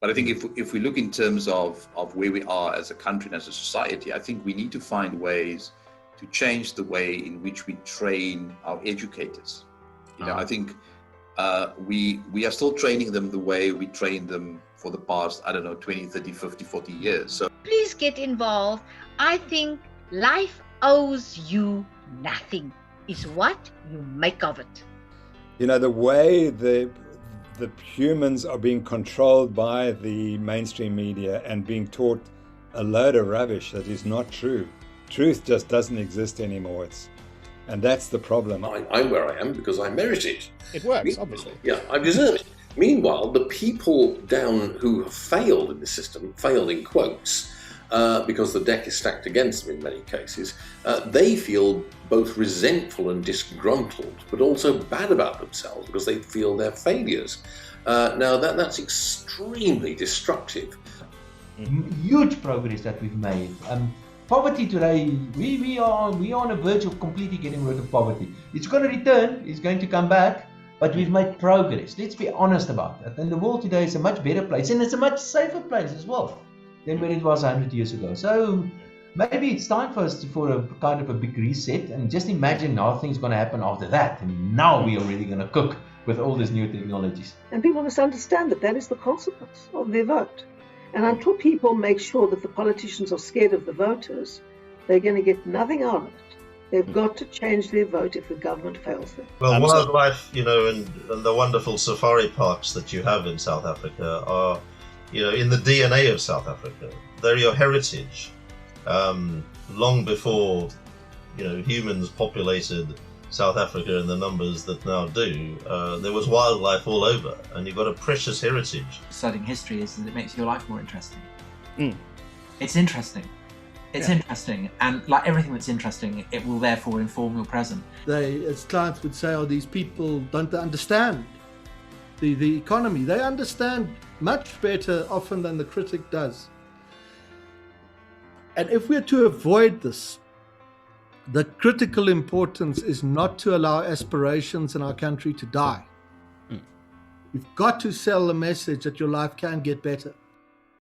But I think if we look in terms of where we are as a country and as a society, I think we need to find ways to change the way in which we train our educators. I think we are still training them the way we trained them for the past, 20, 30, 50, 40 years. So please get involved. I think life owes you nothing. It's what you make of it. The way the humans are being controlled by the mainstream media and being taught a load of rubbish that is not true. Truth just doesn't exist anymore. And that's the problem. I'm where I am because I merit it. It works, obviously. Yeah, I deserve it. Meanwhile, the people down who have failed in the system, failed in quotes, because the deck is stacked against them in many cases, they feel both resentful and disgruntled, but also bad about themselves because they feel they're failures. Now, that's extremely destructive. Huge progress that we've made. Poverty today, we are on the verge of completely getting rid of poverty. It's going to return, it's going to come back, but we've made progress. Let's be honest about that. And the world today is a much better place, and it's a much safer place as well than when it was 100 years ago. So maybe it's time for us for a kind of a big reset, and just imagine how things are going to happen after that. And now we are really going to cook with all these new technologies. And people must understand that is the consequence of their vote. And until people make sure that the politicians are scared of the voters, they're going to get nothing out of it. They've got to change their vote if the government fails them. Well, wildlife, and the wonderful safari parks that you have in South Africa are, in the DNA of South Africa. They're your heritage. Long before, humans populated South Africa in the numbers that now do, there was wildlife all over, and you've got a precious heritage. Studying history is that it makes your life more interesting. It's interesting. It's interesting, and like everything that's interesting, it will therefore inform your present. They, as clients would say, these people don't understand the economy. They understand much better often than the critic does. And if we're to avoid this, the critical importance is not to allow aspirations in our country to die. You've got to sell the message that your life can get better.